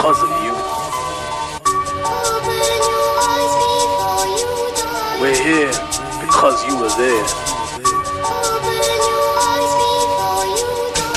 because of you. We're here because you were there.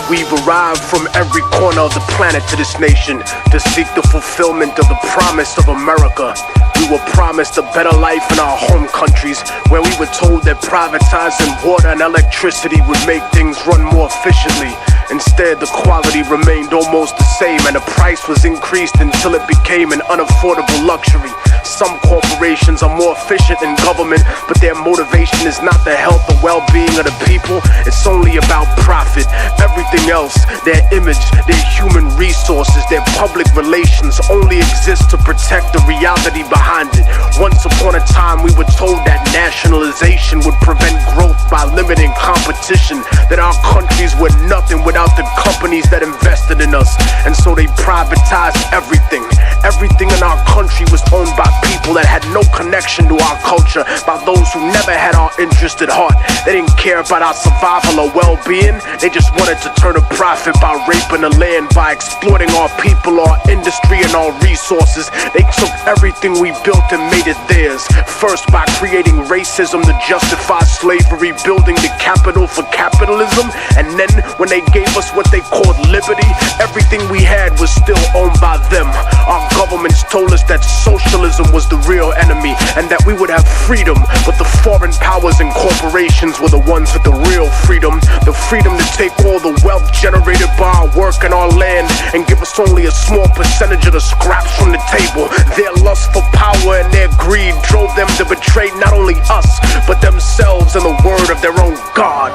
We've arrived from every corner of the planet to this nation to seek the fulfillment of the promise of America. We were promised a better life in our home countries, where we were told that privatizing water and electricity would make things run more efficiently. Instead, the quality remained almost the same, and the price was increased until it became an unaffordable luxury. Some corporations are more efficient than government, but their motivation is not the health or well-being of the people. It's only about profit. Everything else, their image, their human resources, their public relations only exist to protect the reality behind it. Once upon a time, we were told that nationalization would prevent growth by limiting competition, that our countries were nothing without the companies that invested in us. And so they privatized everything. Everything in our country was owned by people that had no connection to our culture, by those who never had our interest at heart. They didn't care about our survival or well-being. They just wanted to turn a profit by raping the land, by exploiting our people, our industry, and our resources. They took everything we built and made it theirs. First by creating racism to justify slavery, building the capital for capitalism. And then when they gave us what they called liberty, everything we had was still owned by them. Our governments told us that socialism was the real enemy and that we would have freedom, but the foreign powers and corporations were the ones with the real freedom. The freedom to take all the wealth generated by our work and our land and give us only a small percentage of the scraps from the table. Their lust for power and their greed drove them to betray not only us, but themselves and the word of their own God.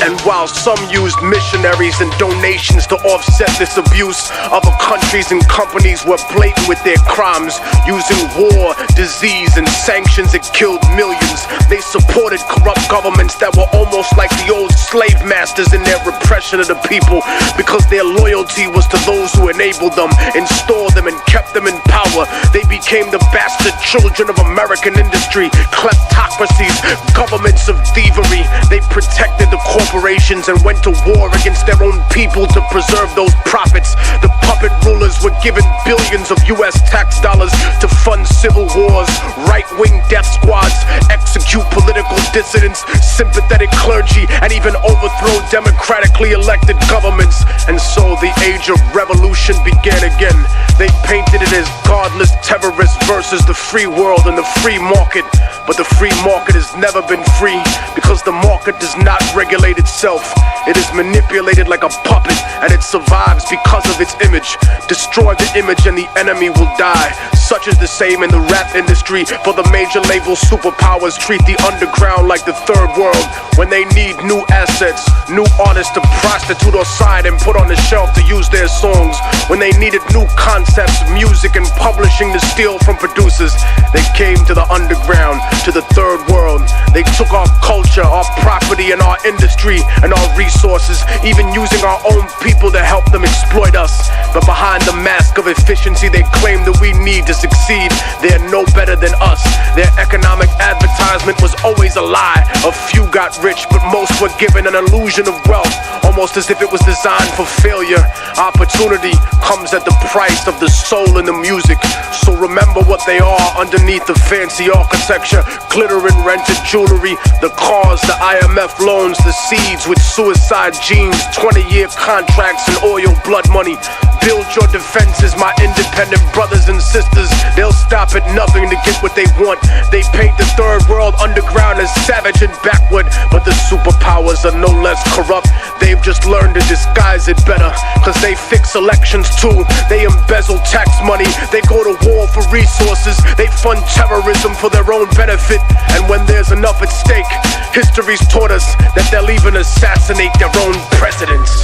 And while some used missionaries and donations to offset this abuse, other countries and companies were blatant with their crimes, using war, disease, and sanctions that killed millions. They supported corrupt governments that were almost like the old slave masters in their repression of the people, because their loyalty was to those who enabled them, installed them, and kept them in power. They became the bastard children of American industry, kleptocracies, governments of thievery. They protected the corporations and went to war against their own people to preserve those profits. The puppet rulers were given billions of US tax dollars to fund civil wars, right-wing death squads, execute political dissidents, sympathetic clergy, and even overthrow democratically elected governments. And so the age of revolution began again. They painted it as godless terrorists versus the free world and the free market. But the free market has never been free, because the market does not regulate itself. It is manipulated like a puppet, and it survives because of its image. Destroy the image and the enemy will die. Such is the same in the rap industry, for the major label superpowers treat the underground like the third world. When they need new assets, new artists to prostitute or sign and put on the shelf to use their songs. When they needed new concepts, music, and publishing to steal from producers, they came to the underground, to the third world. They took our culture, our property, and our industry and our resources, even using our own people to help them exploit us. But behind the mask of efficiency they claim that we need to succeed, they're no better than us. Their economic advertisement was always a lie. A few got rich, but most were given an illusion of wealth, almost as if it was designed for failure. Opportunity comes at the price of the soul in the music. So remember what they are underneath the fancy architecture: glitter and rented jewelry, the cars, the IMF loans, the seeds with suicide genes, 20-year contracts and oil blood money. Build your defenses, my independent brothers and sisters. They'll stop at nothing to get what they want. They paint the third world underground as savage and backward, but the superpowers are no less corrupt. They've just learned to disguise it better, cause they fix elections too. They embezzle tax money, they go to war for resources, they fund terrorism for their own benefit. And when there's enough at stake, history's taught us that they'll even assassinate their own presidents.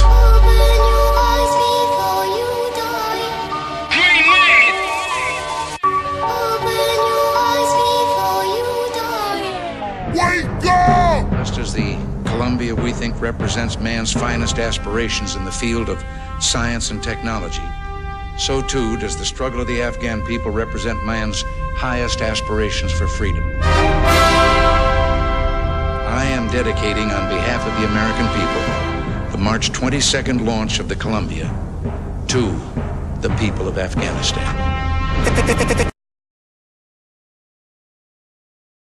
Just as the Columbia, we think, represents man's finest aspirations in the field of science and technology, so too does the struggle of the Afghan people represent man's highest aspirations for freedom. I am dedicating on behalf of the American people the March 22nd launch of the Columbia to the people of Afghanistan.